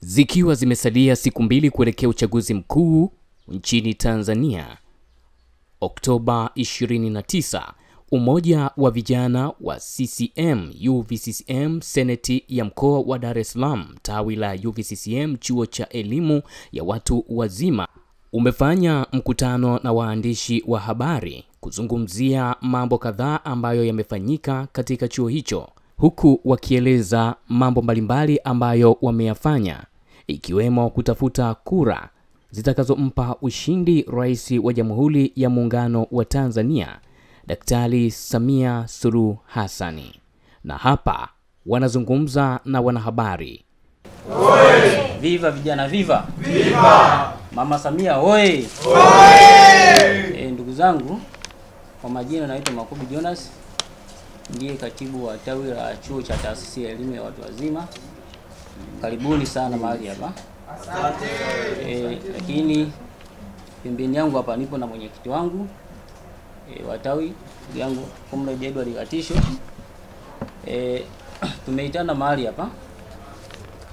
Zikiwa zimesalia siku mbili kuelekea uchaguzi mkuu nchini Tanzania, Oktoba 29, Umoja wa Vijana wa CCM UVCCM Seneti ya mkoa wa Dar es Salaam tawi la UVCCM chuo cha elimu ya watu wazima umefanya mkutano na waandishi wa habari kuzungumzia mambo kadhaa ambayo yamefanyika katika chuo hicho, huku wakieleza mambo mbalimbali ambayo wameyafanya, ikiwemo kutafuta kura zitakazompa ushindi Rais wa Jamhuri ya Muungano wa Tanzania Daktari Samia Suluhu Hassan. Na hapa wanazungumza na wanahabari. Oye! Viva vijana, viva! Viva! Mama Samia oye! Oye! Ndugu zangu, kwa majina naitwa Makubi Jonas, ndiye katibu wa tawi la chuo cha taasisi ya elimu ya watu wazima. Karibuni sana mahali hapa. Asante. Lakini pembeni yangu hapa nipo na mwenyekiti wangu wa tawi yangu Comrade Edward Katisho. Tumeitana mahali hapa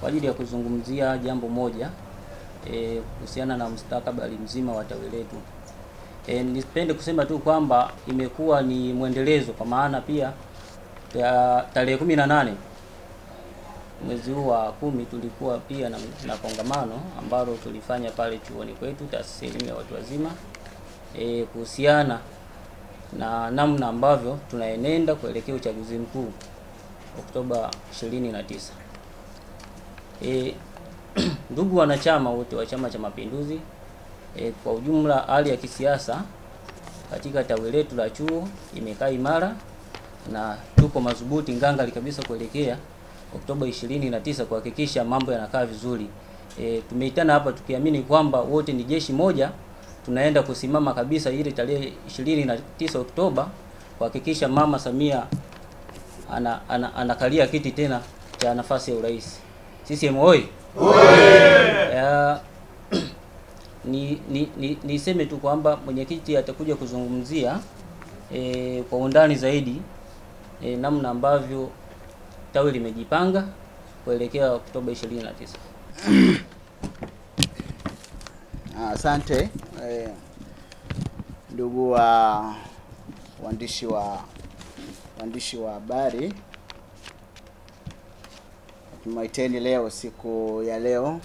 kwa ajili ya kuzungumzia jambo moja kuhusiana na mustakabali mzima wa tawi letu. Nipende kusema tu kwamba imekuwa ni mwendelezo, kwa maana pia tarehe 18 mwezi huu wa 10 tulikuwa pia na kongamano ambalo tulifanya pale chuoni kwetu taasisi ya elimu ya watu wazima kuhusiana na namna ambavyo tunaenenda kuelekea uchaguzi mkuu Oktoba 29. Ndugu wanachama wote wa Chama cha Mapinduzi, kwa ujumla hali ya kisiasa katika tawi letu la chuo imekaa imara na tuko madhubuti nganga kabisa kuelekea Oktoba 29 kuhakikisha mambo yanakaa vizuri. Tumeitana hapa tukiamini kwamba wote ni jeshi moja, tunaenda kusimama kabisa ile tarehe 29 Oktoba kuhakikisha Mama Samia anakalia kiti tena cha nafasi ya urais. CCM oyee! Niseme tu kwamba mwenyekiti atakuja kuzungumzia kwa undani zaidi namna ambavyo tawi limejipanga kuelekea Oktoba 29. Asante ndugu waandishi wa habari, tumeiteni leo siku ya leo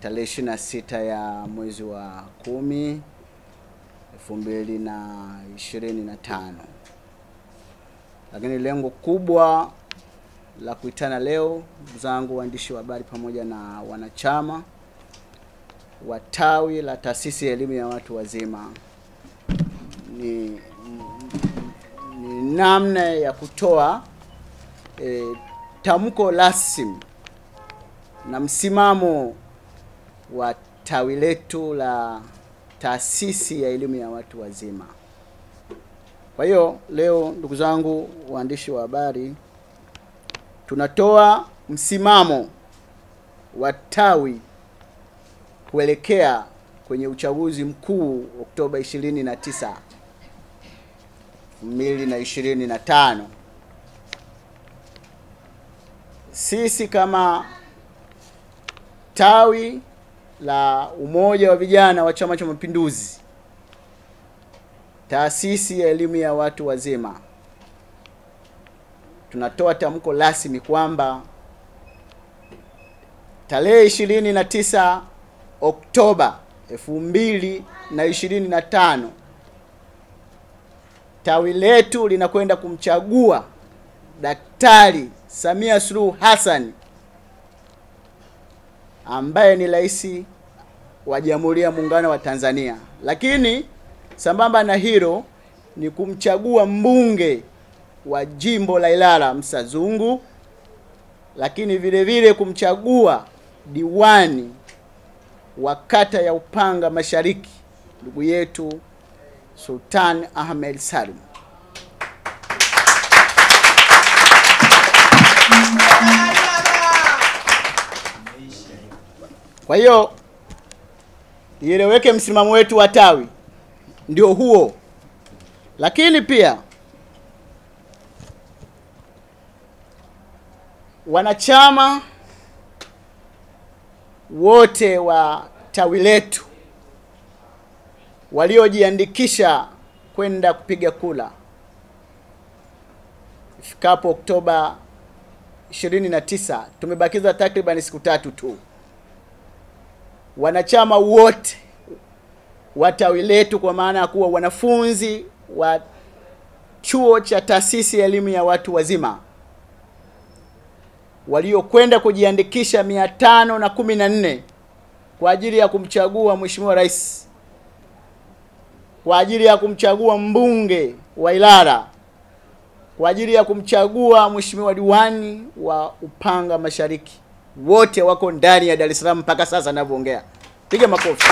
tarehe 26 ya mwezi wa 10 2025. Lakini lengo kubwa la kuitana leo, ndugu zangu waandishi wa habari pamoja na wanachama wa tawi la taasisi ya elimu ya watu wazima, ni namna ya kutoa tamko rasmi na msimamo wa tawi letu la taasisi ya elimu ya watu wazima. Kwa hiyo leo, ndugu zangu waandishi wa habari, tunatoa msimamo wa tawi kuelekea kwenye uchaguzi mkuu Oktoba 29, 2025. Sisi kama tawi la Umoja wa Vijana wa Chama cha Mapinduzi, taasisi ya elimu ya watu wazima, tunatoa tamko rasmi kwamba tarehe 29 Oktoba 2025 tawi letu linakwenda kumchagua Daktari Samia Suluhu Hassan ambaye ni rais wa Jamhuri ya Muungano wa Tanzania. Lakini sambamba na hilo ni kumchagua mbunge wa jimbo la Ilala Msazungu, lakini vile vile kumchagua diwani wa kata ya Upanga Mashariki ndugu yetu Sultan Ahmed Salim. Kwa hiyo ieleweke msimamo wetu wa tawi ndio huo. Lakini pia wanachama wote wa tawi letu waliojiandikisha kwenda kupiga kura ifikapo Oktoba 29, tumebakiza takriban siku 3 tu. Wanachama wote wa tawi letu, kwa maana ya kuwa wanafunzi wa chuo cha taasisi ya elimu ya watu wazima waliokwenda kujiandikisha 514 kwa ajili ya kumchagua Mheshimiwa Rais, kwa ajili ya kumchagua mbunge wa Ilala, kwa ajili ya kumchagua Mheshimiwa diwani wa Upanga Mashariki, wote wako ndani ya Dar es Salaam mpaka sasa ninavyoongea. Piga makofi.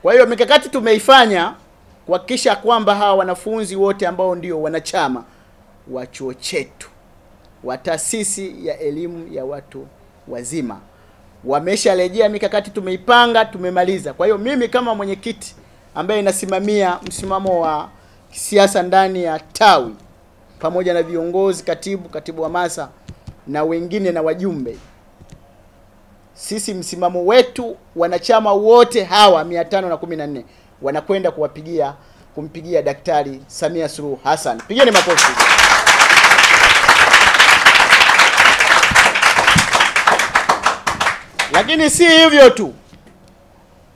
Kwa hiyo mikakati tumeifanya kuhakikisha kwamba hawa wanafunzi wote ambao ndio wanachama wa chuo chetu wa taasisi ya elimu ya watu wazima wamesharejea. Mikakati tumeipanga, tumemaliza. Kwa hiyo mimi kama mwenyekiti ambaye nasimamia msimamo wa kisiasa ndani ya tawi, pamoja na viongozi, katibu wa masa na wengine na wajumbe, sisi msimamo wetu, wanachama wote hawa 514 wanakwenda kumpigia Daktari Samia Suluhu Hassan. Pigeni makofi. Lakini si hivyo tu,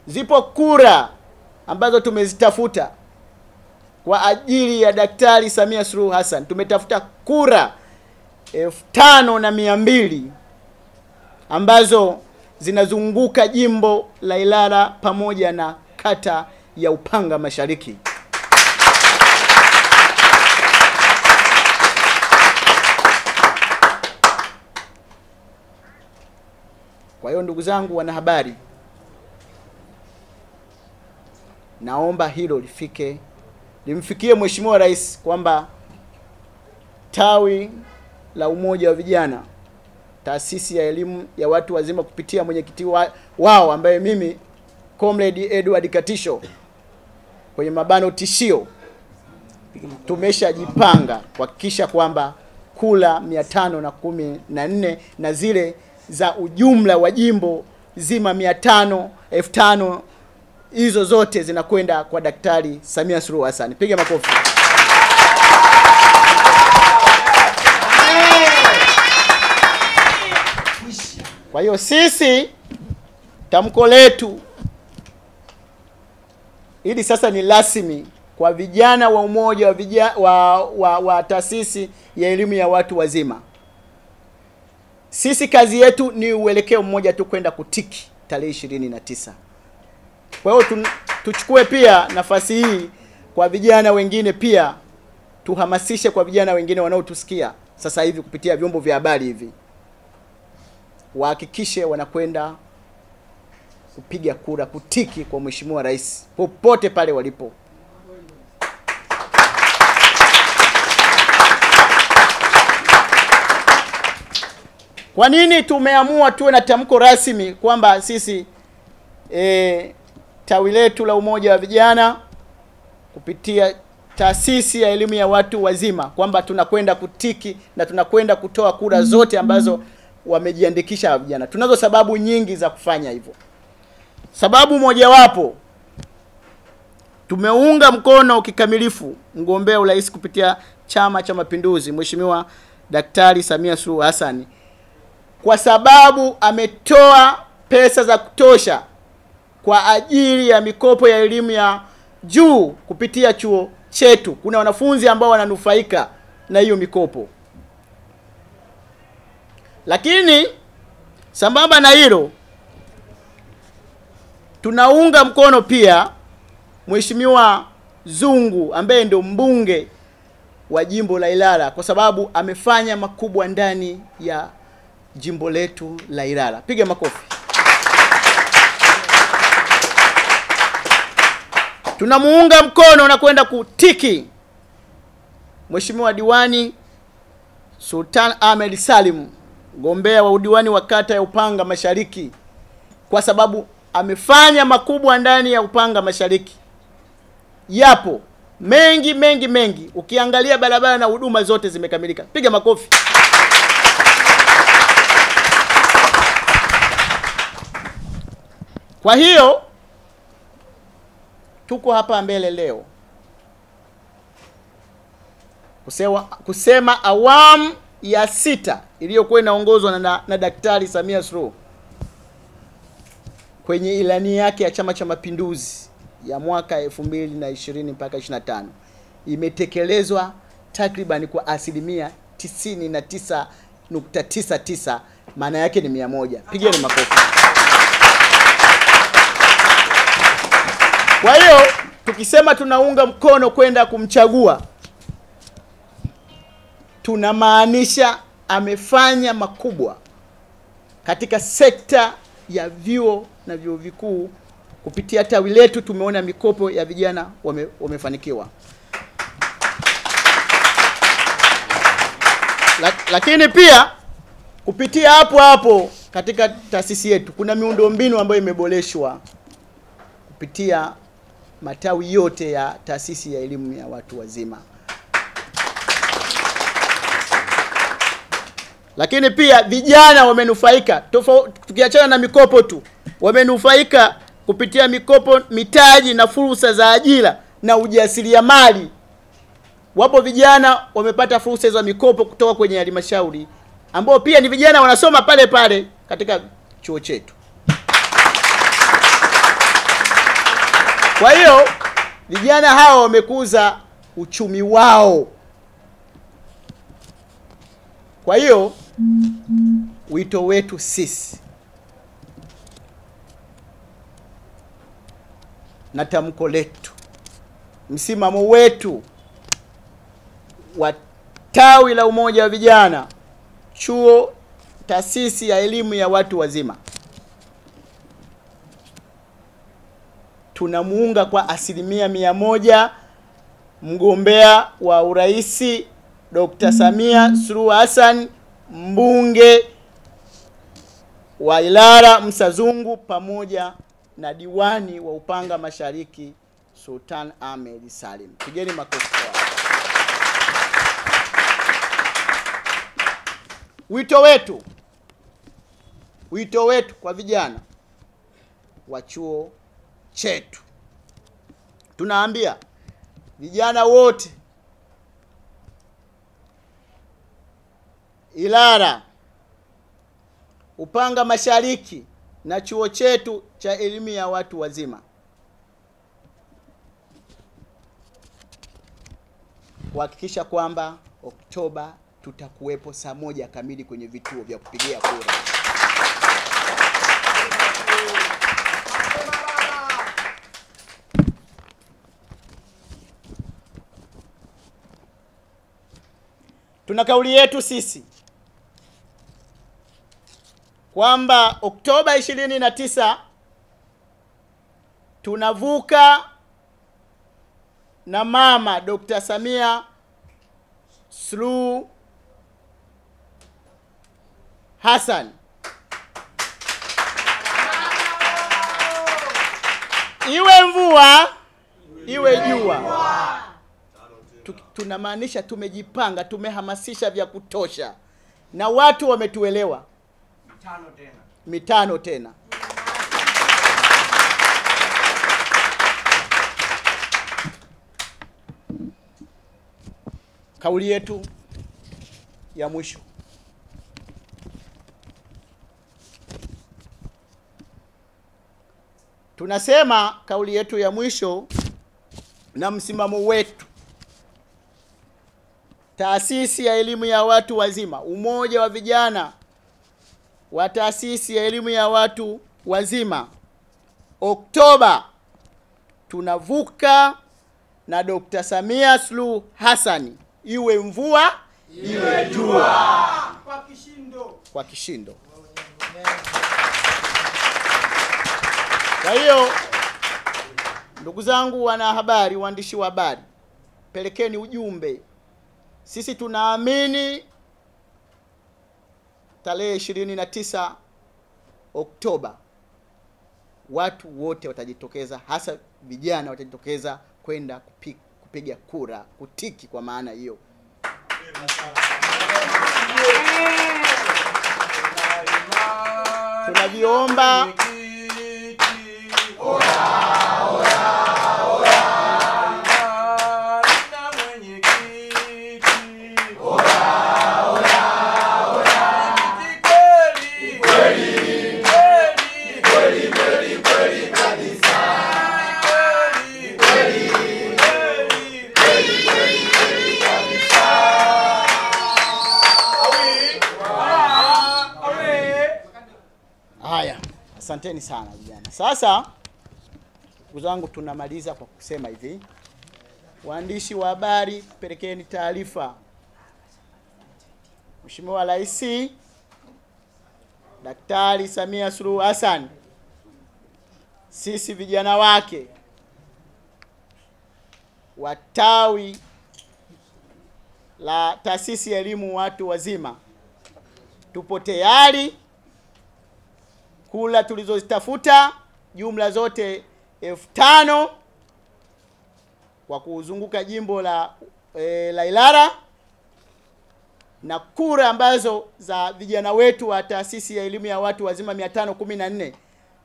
zipo kura ambazo tumezitafuta kwa ajili ya Daktari Samia Suluhu Hassan. Tumetafuta kura 5,200 ambazo zinazunguka jimbo la Ilala pamoja na kata ya Upanga Mashariki. Kwa hiyo ndugu zangu wanahabari, naomba hilo limfikie Mheshimiwa Rais kwamba tawi la Umoja wa Vijana, taasisi ya elimu ya watu wazima, kupitia mwenyekiti wao ambaye mimi Comrade Edward Katisho kwenye mabano tishio, tumeshajipanga kuhakikisha kwamba kula 514 na zile za ujumla wa jimbo zima 500,000 hizo zote zinakwenda kwa Daktari Samia Suluhu Hassan. Piga makofi. Kwa hiyo sisi tamko letu hili sasa ni rasmi kwa vijana wa umoja wa taasisi ya elimu ya watu wazima. Sisi kazi yetu ni uelekeo mmoja tu, kwenda kutiki tarehe 29. Kwa hiyo tuchukue pia nafasi hii kwa vijana wengine, pia tuhamasishe kwa vijana wengine wanaotusikia sasa hivi kupitia vyombo vya habari hivi, wahakikishe wanakwenda kupiga kura, kutiki kwa Mheshimiwa Rais popote pale walipo. Kwa nini tumeamua tuwe na tamko rasmi kwamba sisi tawi letu la Umoja wa Vijana kupitia taasisi ya elimu ya watu wazima kwamba tunakwenda kutiki na tunakwenda kutoa kura zote ambazo wamejiandikisha vijana? Tunazo sababu nyingi za kufanya hivyo. Sababu mojawapo, tumeunga mkono kikamilifu mgombea urais kupitia Chama cha Mapinduzi, Mheshimiwa Daktari Samia Suluhu Hassan, kwa sababu ametoa pesa za kutosha kwa ajili ya mikopo ya elimu ya juu kupitia chuo chetu. Kuna wanafunzi ambao wananufaika na hiyo mikopo. Lakini sambamba na hilo, tunaunga mkono pia Mheshimiwa Zungu ambaye ndio mbunge wa jimbo la Ilala, kwa sababu amefanya makubwa ndani ya jimbo letu la Ilala. Piga makofi. Tunamuunga mkono na kwenda kutiki Mheshimiwa Diwani Sultan Ahmed Salim, mgombea wa udiwani wa kata ya Upanga Mashariki, kwa sababu amefanya makubwa ndani ya Upanga Mashariki. Yapo mengi. Ukiangalia barabara na huduma zote zimekamilika. Piga makofi. Kwa hiyo tuko hapa mbele leo kusema awamu ya 6 iliyokuwa inaongozwa na Daktari Samia Suluhu kwenye ilani yake ya Chama cha Mapinduzi ya mwaka 2020 mpaka 25 imetekelezwa takriban kwa asilimia 99.99, maana yake ni 100. Pigeni makofi. Kwa hiyo tukisema tunaunga mkono kwenda kumchagua, tunamaanisha amefanya makubwa katika sekta ya vyuo na vyuo vikuu. Kupitia tawi letu tumeona mikopo ya vijana wamefanikiwa. Lakini pia kupitia hapo katika taasisi yetu kuna miundombinu ambayo imeboreshwa kupitia matawi yote ya taasisi ya elimu ya watu wazima. Lakini pia vijana wamenufaika, tukiachana na mikopo tu, wamenufaika kupitia mikopo, mitaji na fursa za ajira na ujasiriamali. Wapo vijana wamepata fursa za mikopo kutoka kwenye halmashauri ambao pia ni vijana wanasoma pale pale katika chuo chetu. Kwa hiyo vijana hao wamekuza uchumi wao. Kwa hiyo wito wetu sisi na tamko letu, msimamo wetu wa tawi la Umoja wa Vijana chuo taasisi ya elimu ya watu wazima, tunamuunga kwa asilimia 100 mgombea wa uraisi Dr. Samia Suluhu Hassan, mbunge wa Ilala Msazungu, pamoja na diwani wa Upanga Mashariki Sultan Ahmed Salim. Pigeni makofi kwao. Wito wetu kwa vijana wa chuo chetu, tunaambia vijana wote Ilala, Upanga Mashariki na chuo chetu cha elimu ya watu wazima kuhakikisha kwamba Oktoba tutakuwepo saa 1 kamili kwenye vituo vya kupigia kura. Tuna kauli yetu sisi kwamba Oktoba 29 tunavuka na mama Dr. Samia Suluhu Hassan. Iwe mvua, iwe jua. Tunamaanisha tumejipanga, tumehamasisha vya kutosha na watu wametuelewa. Mitano tena. Kauli yetu ya mwisho, tunasema kauli yetu ya mwisho na msimamo wetu, taasisi ya elimu ya watu wazima, umoja wa vijana wa taasisi ya elimu ya watu wazima, Oktoba tunavuka na Dr. Samia Suluhu Hassan, iwe mvua iwe jua, kwa kishindo. Kwa hiyo ndugu zangu wanahabari, waandishi wa habari, pelekeni ujumbe. Sisi tunaamini tarehe 29 Oktoba watu wote watajitokeza, hasa vijana watajitokeza kwenda kupiga kura, kutiki kwa maana hiyo. Tunaviomba Asanteni sana vijana. Sasa ndugu zangu, tunamaliza kwa kusema hivi, waandishi wa habari, pelekeni taarifa Mheshimiwa Rais Daktari Samia Suluhu Hassan, sisi vijana wake wa tawi la Taasisi ya Elimu Watu Wazima tupo tayari. Kula tulizozitafuta jumla zote 5,000 kwa kuzunguka jimbo la Ilala, na kura ambazo za vijana wetu wa Taasisi ya Elimu ya Watu Wazima 514.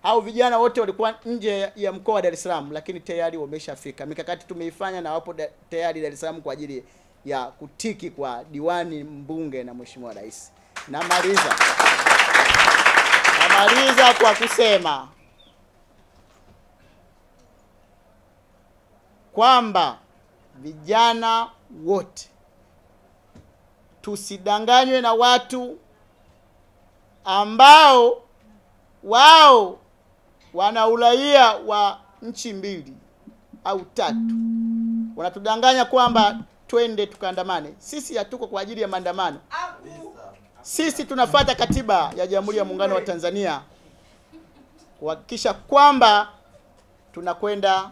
Hao vijana wote walikuwa nje ya mkoa wa Dar es Salaam, lakini tayari wameshafika. Mikakati tumeifanya na wapo tayari Dar es Salaam kwa ajili ya kutiki kwa diwani, mbunge na Mheshimiwa Rais. Namaliza kwa kusema kwamba vijana wote tusidanganywe na watu ambao wao wana uraia wa nchi 2 au 3. Wanatudanganya kwamba twende tukaandamane. Sisi hatuko kwa ajili ya maandamano. Sisi tunafuata katiba ya Jamhuri ya Muungano wa Tanzania kuhakikisha kwamba tunakwenda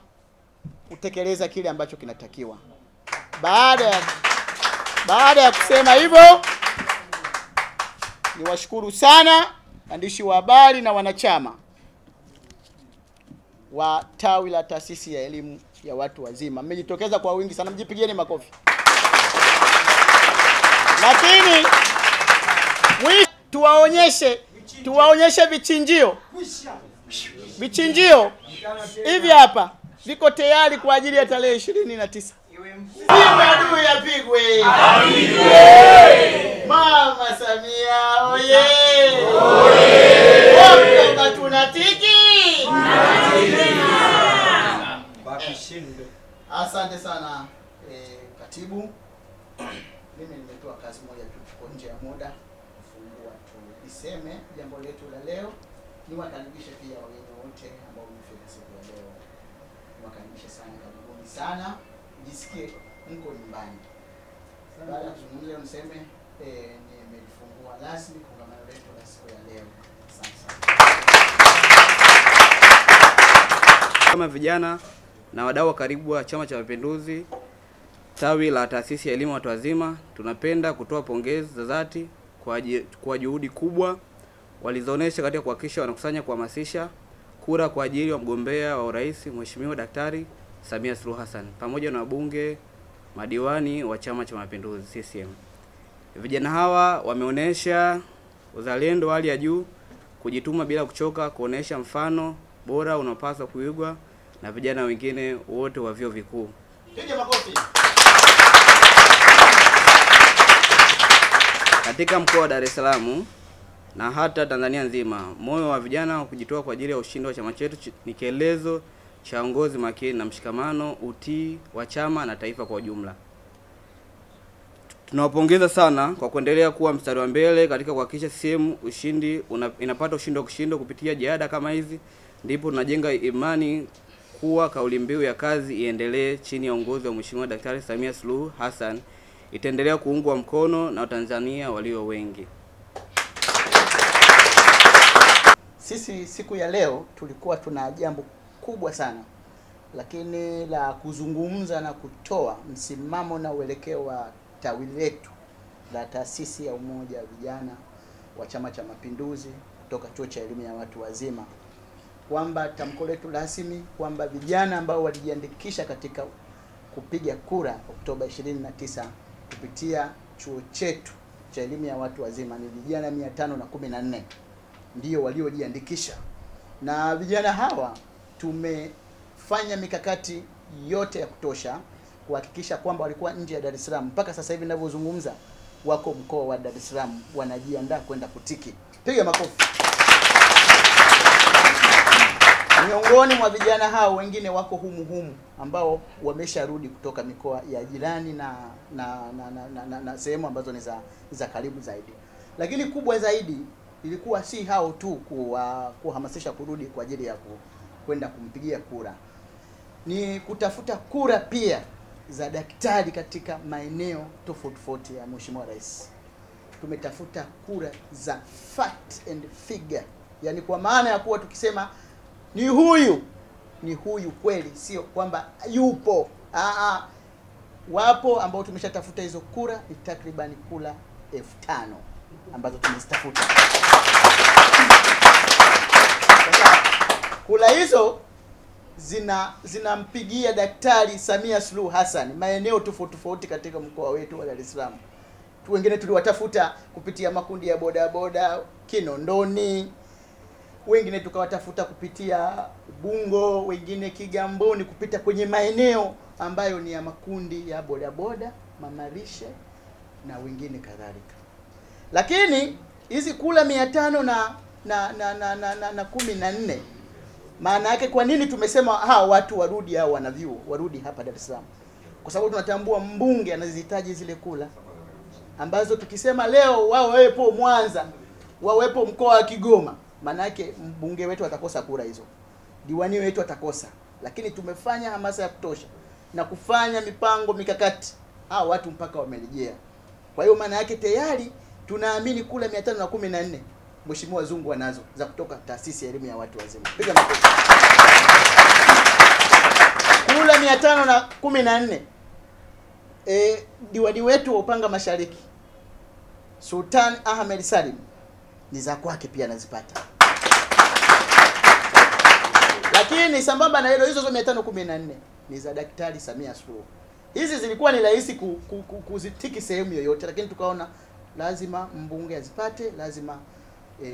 kutekeleza kile ambacho kinatakiwa. Baada ya kusema hivyo, niwashukuru sana waandishi wa habari na wanachama wa tawi la Taasisi ya Elimu ya Watu Wazima. Mmejitokeza kwa wingi sana, mjipigieni makofi. Lakini tuwaonyeshe vichinjio hivi hapa viko tayari kwa ajili ya tarehe 29. Adui yapigwe. Mama Samia oye! Oktoba tunatiki. Asante sana katibu. Mimi nimetoa kazi moja tu, tuko nje ya muda, kufungua tuliseme jambo letu la leo. Niwakaribishe pia wageni wote ambao wamefika siku ya leo. Niwakaribishe sana, karibuni sana. Jisikie mko nyumbani. Baada ya kuzungumza mseme nimefungua rasmi kongamano letu la siku ya leo. Asante sana. Kama vijana na wadau wa karibu wa Chama cha Mapinduzi tawi la Taasisi ya Elimu Watu Wazima, tunapenda kutoa pongezi za dhati kwa juhudi kubwa walizoonyesha katika kuhakikisha wanakusanya kuhamasisha kura kwa ajili ya mgombea wa urais Mheshimiwa Daktari Samia Suluhu Hassan pamoja na wabunge, madiwani wa Chama cha Mapinduzi CCM. Vijana hawa wameonyesha uzalendo wa hali ya juu, kujituma bila kuchoka, kuonesha mfano bora unaopaswa kuigwa na vijana wengine wote wa vyuo vikuu. Piga makofi. Katika mkoa wa Dar es Salaam na hata Tanzania nzima, moyo wa vijana wa kujitoa kwa ajili ya ushindi wa chama chetu ni kielezo cha uongozi makini na mshikamano, utii wa chama na taifa kwa ujumla. Tunawapongeza sana kwa kuendelea kuwa mstari wa mbele katika kuhakikisha CCM inapata ushindi wa kushinda. Kupitia jihada kama hizi ndipo tunajenga imani kuwa kauli mbiu ya kazi iendelee chini ya uongozi wa Mheshimiwa Daktari Samia Suluhu Hassan itaendelea kuungwa mkono na Watanzania walio wengi. Sisi siku ya leo tulikuwa tuna jambo kubwa sana, lakini la kuzungumza na kutoa msimamo na uelekeo wa tawi letu la Taasisi ya Umoja wa Vijana wa Chama cha Mapinduzi kutoka Chuo cha Elimu ya Watu Wazima, kwamba tamko letu rasmi kwamba vijana ambao walijiandikisha katika kupiga kura Oktoba 29 kupitia chuo chetu cha Elimu ya Watu Wazima ni vijana 514 ndio waliojiandikisha. Na vijana hawa tumefanya mikakati yote ya kutosha kuhakikisha kwamba walikuwa nje ya Dar es Salaam. Mpaka sasa hivi ninavyozungumza wako mkoa wa Dar es Salaam wanajiandaa kwenda kutiki. Piga makofi. Miongoni mwa vijana hao wengine wako humu ambao wamesharudi kutoka mikoa ya jirani na sehemu ambazo ni za karibu zaidi. Lakini kubwa zaidi ilikuwa si hao tu kuhamasisha kurudi kwa ajili ya kwenda kumpigia kura, ni kutafuta kura pia za daktari katika maeneo tofauti ya Mheshimiwa Rais. Tumetafuta kura za fact and figure, yani kwa maana ya kuwa tukisema ni huyu kweli, sio kwamba yupo. Wapo ambao tumeshatafuta hizo kura, ni takriban kura 5,000 ambazo tumezitafuta. Kura hizo zinampigia Daktari Samia Suluhu Hassan maeneo tofauti katika mkoa wetu wa Dar es Salaam. Wengine tuliwatafuta kupitia makundi ya bodaboda Kinondoni, wengine tukawatafuta kupitia Ubungo, wengine Kigamboni, kupita kwenye maeneo ambayo ni ya makundi ya bodaboda, mamarishe na wengine kadhalika. Lakini hizi kula 514 maana yake kwa nini tumesema watu warudi au wanavyuo warudi hapa Dar es Salaam? Kwa sababu tunatambua mbunge anazihitaji zile kula ambazo tukisema leo wawepo Mwanza, wawepo mkoa wa Kigoma, maana yake mbunge wetu atakosa kura hizo, diwani wetu atakosa. Lakini tumefanya hamasa ya kutosha na kufanya mipango mikakati, watu mpaka wamerejea. Kwa hiyo maana yake tayari tunaamini kula 514 Mheshimiwa Zungu anazo za kutoka taasisi ya elimu ya watu wazima. Piga makofi. Kula 514 diwani wetu wa Upanga Mashariki Sultan Ahmed Salim ni za kwake pia anazipata. Lakini sambamba na hilo, hizo 514 ni za Daktari Samia Suluhu. Hizi zilikuwa ni rahisi kuzitiki sehemu yoyote, lakini tukaona lazima mbunge azipate, lazima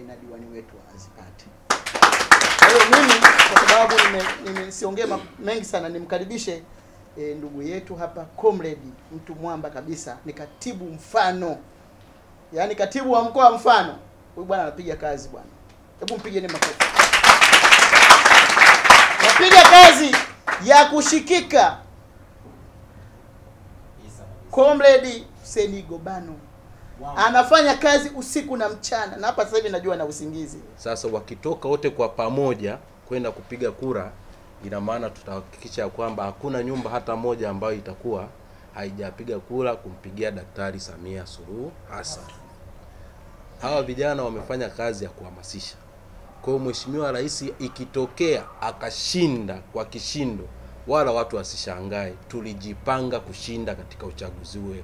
na diwani wetu azipate. Kwa hiyo mimi kwa sababu nimesiongea mengi sana, nimkaribishe ndugu yetu hapa comrade, mtu mwamba kabisa, ni katibu mfano. Yaani katibu wa mkoa mfano. Huyu bwana anapiga kazi bwana. Hebu mpigeni makofi. Anapiga kazi ya kushikika. Comrade Hussein Gobano. Anafanya kazi usiku na mchana, na hapa sasa hivi najua na usingizi. Sasa wakitoka wote kwa pamoja kwenda kupiga kura, ina maana tutahakikisha kwamba hakuna nyumba hata moja ambayo itakuwa haijapiga kura kumpigia Daktari Samia Suluhu Hassan. Hawa vijana wamefanya kazi ya kuhamasisha. Kwa hiyo Mheshimiwa Rais ikitokea akashinda kwa kishindo, wala watu wasishangae, tulijipanga kushinda katika uchaguzi huu.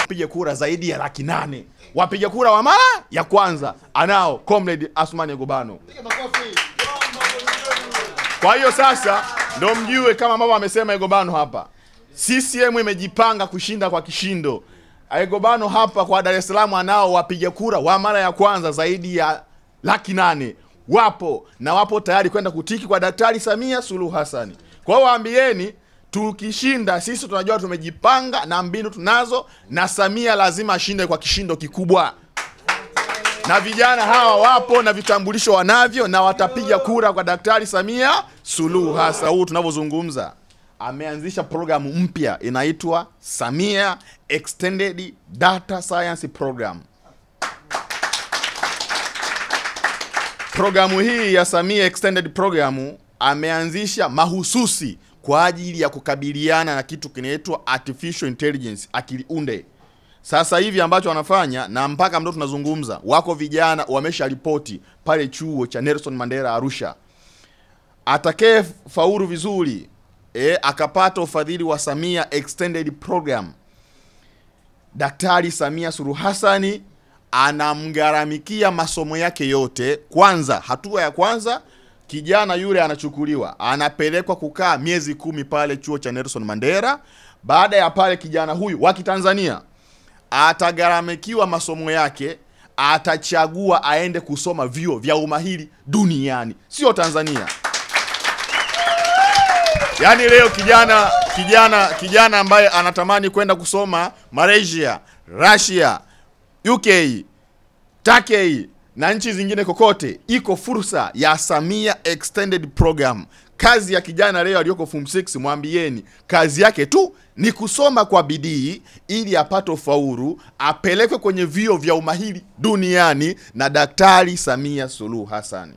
Piga kura zaidi ya 800,000. Wapiga kura wa mara ya kwanza anao comrade Asmani Gobano. Kwa hiyo sasa ndio mjue kama mama amesema Gobano hapa, CCM imejipanga kushinda kwa kishindo. Gobano hapa kwa Dar es Salaam anao wapiga kura wa mara ya kwanza zaidi ya 800,000. Wapo na wapo tayari kwenda kutiki kwa Daktari Samia Suluhu Hassan. Kwa hiyo waambieni, tukishinda sisi tunajua tumejipanga na mbinu tunazo, na Samia lazima ashinde kwa kishindo kikubwa. Na vijana hawa wapo na vitambulisho wanavyo, na watapiga kura kwa Daktari Samia Suluhu Hassan. Huu tunavyozungumza ameanzisha programu mpya inaitwa Samia Extended Data Science Program. Programu hii ya Samia Extended Program ameanzisha mahususi kwa ajili ya kukabiliana na kitu kinaitwa artificial intelligence, akili unde. Sasa hivi ambacho wanafanya, na mpaka mdo tunazungumza, wako vijana wamesha ripoti pale chuo cha Nelson Mandela Arusha. Atakaye faulu vizuri akapata ufadhili wa Samia Extended Program, Daktari Samia Suluhu Hassan anamgaramikia masomo yake yote. Kwanza, hatua ya kwanza, kijana yule anachukuliwa, anapelekwa kukaa miezi 10 pale chuo cha Nelson Mandela. Baada ya pale, kijana huyu wa Kitanzania atagaramikiwa masomo yake, atachagua aende kusoma vyuo vya umahiri duniani, sio Tanzania. Yaani leo kijana ambaye anatamani kwenda kusoma Malaysia, Russia, UK, Turkey na nchi zingine kokote, iko fursa ya Samia Extended Program. Kazi ya kijana leo aliyoko form 6, mwambieni kazi yake tu ni kusoma kwa bidii ili apate ufaulu, apelekwe kwenye vyuo vya umahiri duniani na Daktari Samia Suluhu Hassan.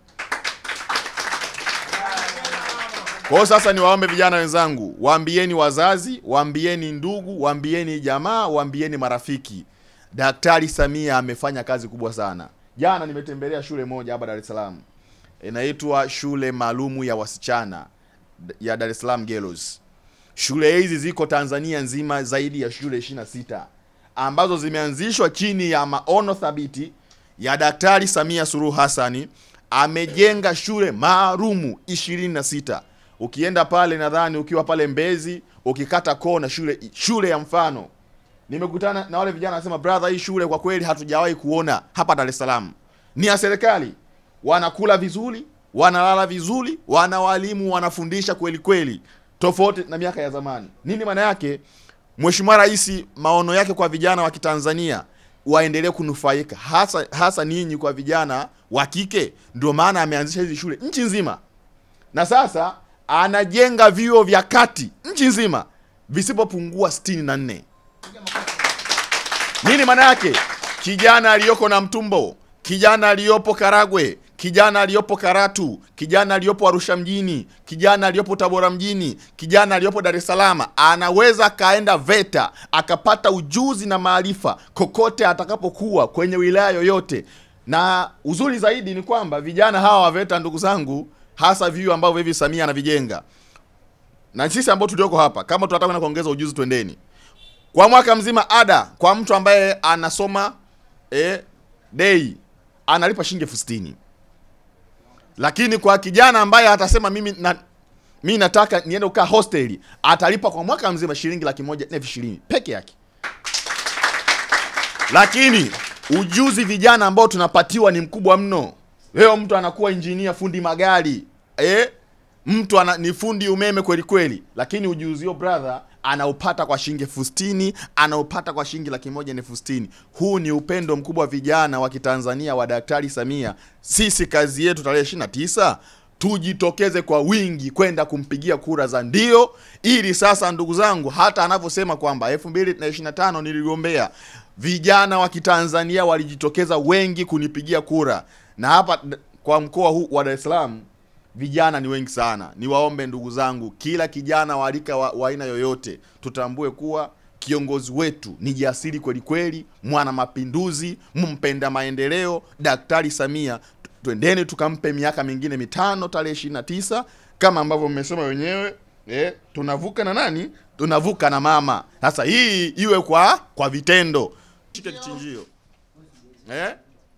Kwa sasa niwaombe vijana wenzangu, waambieni wazazi, waambieni ndugu, waambieni jamaa, waambieni marafiki, Daktari Samia amefanya kazi kubwa sana. Jana nimetembelea shule moja hapa Dar es Salaam. Inaitwa shule maalumu ya wasichana ya Dar es Salaam Girls. Shule hizi ziko Tanzania nzima zaidi ya shule 26 ambazo zimeanzishwa chini ya maono thabiti ya Daktari Samia Suluhu Hassan. Amejenga shule maalumu 26. Ukienda pale, nadhani ukiwa pale Mbezi, ukikata kona shule ya mfano. Nimekutana na wale vijana wanasema, brother, hii shule kwa kweli hatujawahi kuona hapa Dar es Salaam. Ni ya serikali. Wanakula vizuri, wanalala vizuri, wana walimu wanafundisha kweli kweli, tofauti na miaka ya zamani. Nini maana yake? Mheshimiwa Rais maono yake kwa vijana wa Kitanzania waendelee kunufaika, hasa ninyi kwa vijana wa kike. Ndio maana ameanzisha hizi shule nchi nzima. Na sasa anajenga vyuo vya kati nchi nzima visipopungua 64. Nini maana yake? Kijana aliyoko na Mtumbo, kijana aliyopo Karagwe, kijana aliyopo Karatu, kijana aliyopo Arusha mjini, kijana aliyopo Tabora mjini, kijana aliyopo Dar es Salaam anaweza kaenda VETA akapata ujuzi na maarifa kokote atakapokuwa kwenye wilaya yoyote. Na uzuri zaidi ni kwamba vijana hawa wa VETA, ndugu zangu, hasa vyuo ambavyo hivi Samia anavijenga, na sisi ambao tulioko hapa, kama tunataka kuongeza ujuzi, twendeni. Kwa mwaka mzima ada kwa mtu ambaye anasoma day analipa shilingi 60,000. Lakini kwa kijana ambaye atasema mimi nataka niende kukaa hosteli, atalipa kwa mwaka mzima shilingi 120,000 peke yake. Lakini ujuzi vijana ambao tunapatiwa ni mkubwa mno. Leo mtu anakuwa engineer, fundi magari, mtu ni fundi umeme kweli kweli, lakini ujuzi huo brother anaupata kwa shilingi 60,000, anaupata kwa shilingi 160,000. Huu ni upendo mkubwa wa vijana wa Kitanzania wa Daktari Samia. Sisi kazi yetu tarehe 29 tujitokeze kwa wingi kwenda kumpigia kura za ndio, ili sasa ndugu zangu, hata anavyosema kwamba 2025 niligombea, vijana wa Kitanzania walijitokeza wengi kunipigia kura. Na hapa kwa mkoa huu wa Dar es Salaam vijana ni wengi sana. Niwaombe ndugu zangu, kila kijana wa rika wa aina yoyote, tutambue kuwa kiongozi wetu ni jasiri kweli kweli, mwana mapinduzi, mpenda maendeleo, Daktari Samia. Twendeni tukampe miaka mingine 5 tarehe 29 kama ambavyo mmesema wenyewe. Tunavuka na nani? Tunavuka na mama. Sasa hii iwe kwa vitendo. Shike kichinjio.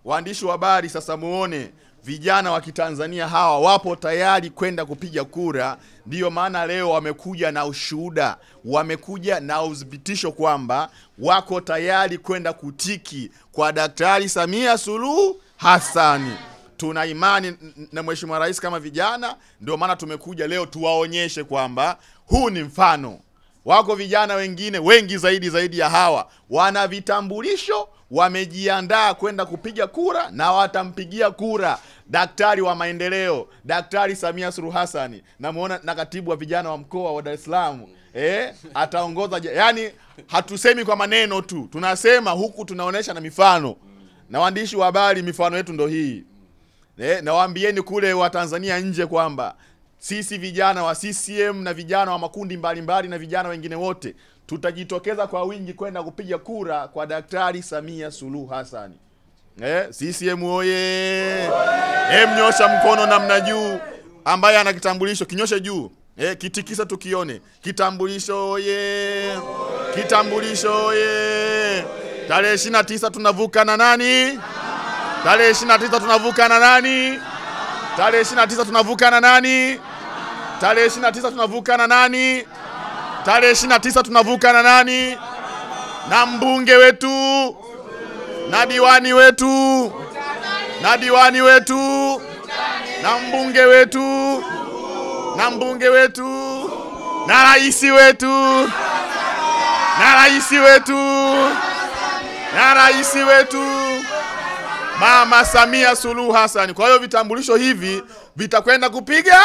Waandishi wa habari sasa muone vijana wa Kitanzania hawa wapo tayari kwenda kupiga kura. Ndiyo maana leo wamekuja na ushuhuda, wamekuja na udhibitisho kwamba wako tayari kwenda kutiki kwa Daktari Samia Suluhu Hassan. Tuna imani na Mheshimiwa Rais kama vijana, ndio maana tumekuja leo tuwaonyeshe kwamba huu ni mfano. Wako vijana wengine wengi zaidi ya hawa, wana vitambulisho, wamejiandaa kwenda kupiga kura na watampigia kura daktari wa maendeleo, Daktari Samia Suluhu Hassan. Namuona na katibu wa vijana wa mkoa wa Dar es Salaam, ataongoza. Yani hatusemi kwa maneno tu, tunasema huku tunaonesha na mifano. Na waandishi wa habari, mifano yetu ndo hii. Na waambieni kule wa Tanzania nje kwamba sisi vijana wa CCM na vijana wa makundi mbalimbali na vijana wengine wote tutajitokeza kwa wingi kwenda kupiga kura kwa Daktari Samia Suluhu Hassan. CCM oye! Mnyosha mkono namna juu ambaye ana kitambulisho, kinyoshe juu. Kitikisa tukione. Kitambulisho oye! Kitambulisho oye! Tarehe 29 tunavuka na nani? Tarehe 29 tunavuka na nani? Tarehe 29 tunavuka na nani? Tarehe 29 tunavuka na nani? Tarehe 29 tunavuka na nani? Na mbunge wetu, na diwani wetu, na diwani wetu, na mbunge wetu, na mbunge wetu, na rais wetu, na rais wetu, na rais wetu, Mama Samia Suluhu Hassan. Kwa hiyo vitambulisho hivi vitakwenda kupiga